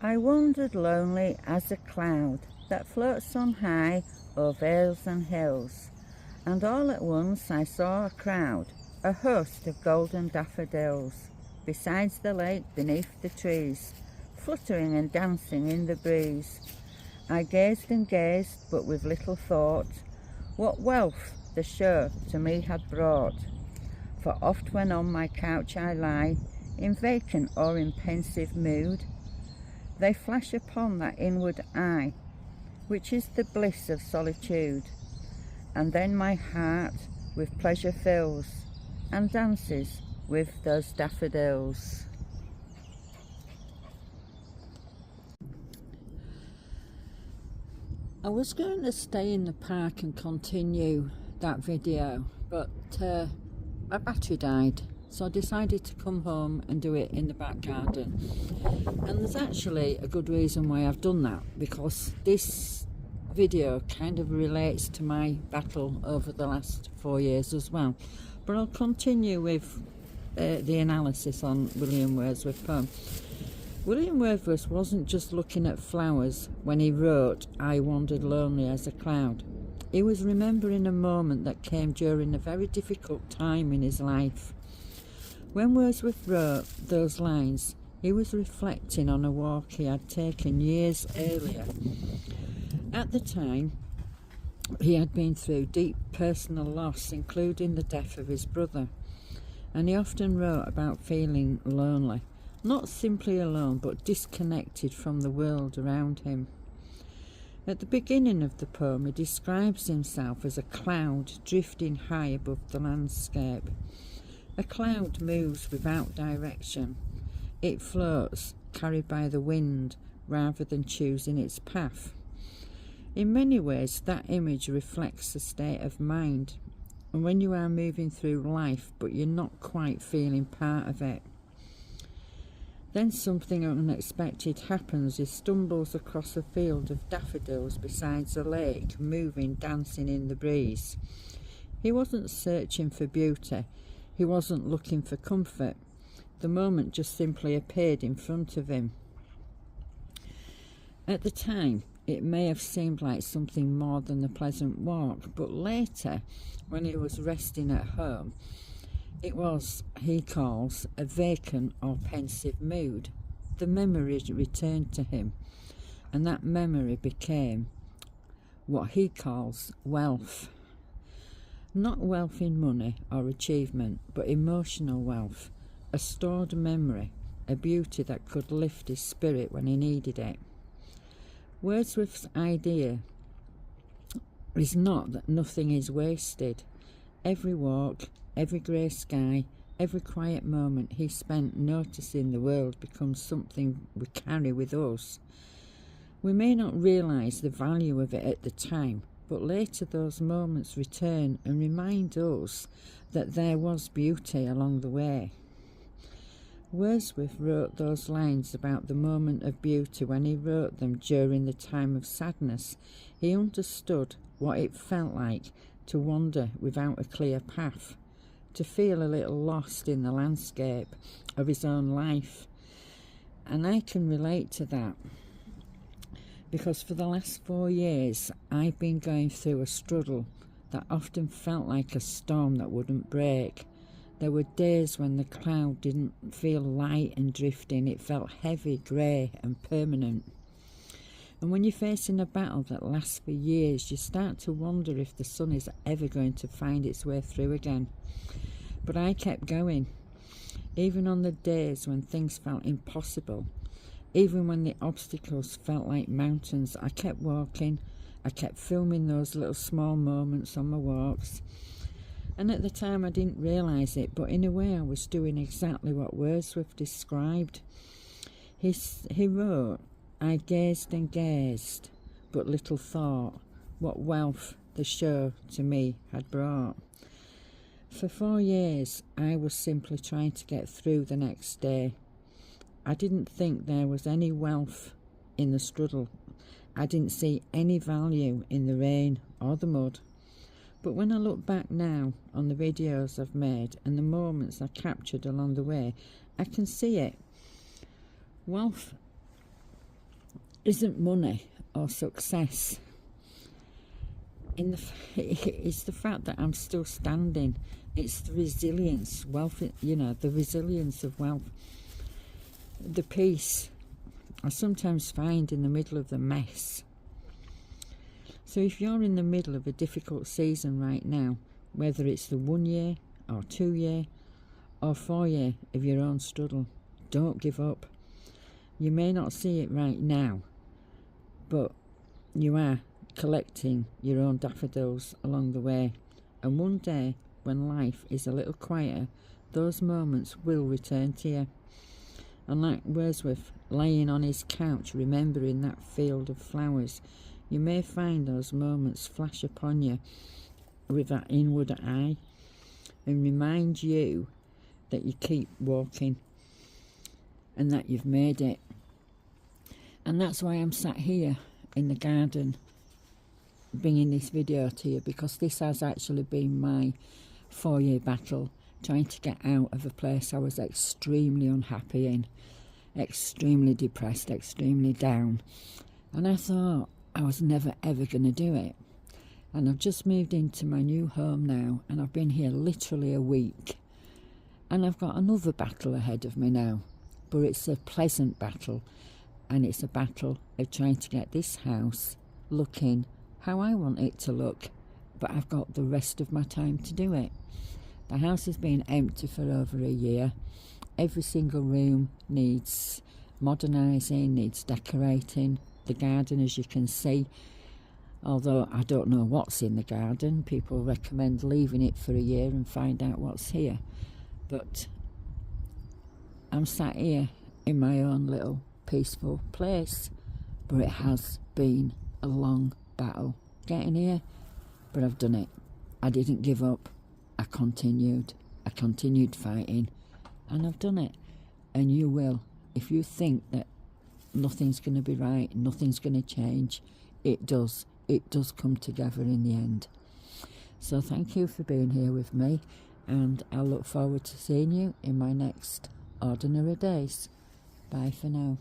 I wandered lonely as a cloud that floats on high o'er vales and hills, and all at once I saw a crowd, a host of golden daffodils, besides the lake beneath the trees, fluttering and dancing in the breeze. I gazed and gazed, but with little thought what wealth the show to me had brought. For oft when on my couch I lie, in vacant or in pensive mood, they flash upon that inward eye, which is the bliss of solitude. And then my heart with pleasure fills, and dances with those daffodils. I was going to stay in the park and continue that video, but my battery died, so I decided to come home and do it in the back garden. And there's actually a good reason why I've done that, because this video kind of relates to my battle over the last 4 years as well. But I'll continue with the analysis on William Wordsworth's poem. William Wordsworth wasn't just looking at flowers when he wrote "I wandered lonely as a cloud." He was remembering a moment that came during a very difficult time in his life. When Wordsworth wrote those lines, he was reflecting on a walk he had taken years earlier. At the time, he had been through deep personal loss, including the death of his brother, and he often wrote about feeling lonely. Not simply alone, but disconnected from the world around him. At the beginning of the poem, he describes himself as a cloud drifting high above the landscape. A cloud moves without direction. It floats, carried by the wind, rather than choosing its path. In many ways, that image reflects a state of mind, and when you are moving through life, but you're not quite feeling part of it. Then something unexpected happens. He stumbles across a field of daffodils beside a lake, moving, dancing in the breeze. He wasn't searching for beauty. He wasn't looking for comfort. The moment just simply appeared in front of him. At the time, it may have seemed like something more than a pleasant walk, but later, when he was resting at home, it was, he calls, a vacant or pensive mood. The memory returned to him, and that memory became what he calls wealth. Not wealth in money or achievement, but emotional wealth, a stored memory, a beauty that could lift his spirit when he needed it. Wordsworth's idea is not that nothing is wasted. Every walk, every grey sky, every quiet moment he spent noticing the world becomes something we carry with us. We may not realise the value of it at the time, but later those moments return and remind us that there was beauty along the way. Wordsworth wrote those lines about the moment of beauty when he wrote them during the time of sadness. He understood what it felt like to wander without a clear path, to feel a little lost in the landscape of his own life. And I can relate to that, because for the last 4 years I've been going through a struggle that often felt like a storm that wouldn't break. There were days when the cloud didn't feel light and drifting, it felt heavy, grey and permanent. And when you're facing a battle that lasts for years, you start to wonder if the sun is ever going to find its way through again. But I kept going, even on the days when things felt impossible, even when the obstacles felt like mountains. I kept walking, I kept filming those little small moments on my walks. And at the time I didn't realise it, but in a way I was doing exactly what Wordsworth described. He wrote, "I gazed and gazed, but little thought what wealth the show to me had brought." For 4 years I was simply trying to get through the next day. I didn't think there was any wealth in the struggle. I didn't see any value in the rain or the mud. But when I look back now on the videos I've made and the moments I captured along the way, I can see it. Wealth isn't money or success. It's the fact that I'm still standing. It's the resilience, wealth, the resilience of wealth. The peace I sometimes find in the middle of the mess. So if you're in the middle of a difficult season right now, whether it's the 1 year or 2 year or 4 year of your own struggle, don't give up. You may not see it right now, but you are collecting your own daffodils along the way. And one day, when life is a little quieter, those moments will return to you. And like Wordsworth, laying on his couch, remembering that field of flowers, you may find those moments flash upon you with that inward eye and remind you that you keep walking and that you've made it. And that's why I'm sat here in the garden bringing this video to you, because this has actually been my 4-year battle, trying to get out of a place I was extremely unhappy in, extremely depressed, extremely down. And I thought I was never ever going to do it. And I've just moved into my new home now, and I've been here literally a week. And I've got another battle ahead of me now, but it's a pleasant battle, and it's a battle of trying to get this house looking how I want it to look, but I've got the rest of my time to do it. The house has been empty for over a year. Every single room needs modernising, needs decorating. The garden, as you can see, although I don't know what's in the garden, people recommend leaving it for a year and find out what's here. But I'm sat here in my own little peaceful place, but it has been a long battle getting here, but I've done it. I didn't give up. I continued fighting, and I've done it. And you will. If you think that nothing's going to be right, nothing's going to change, it does come together in the end. So thank you for being here with me, and I look forward to seeing you in my next Ordinary Days. Bye for now.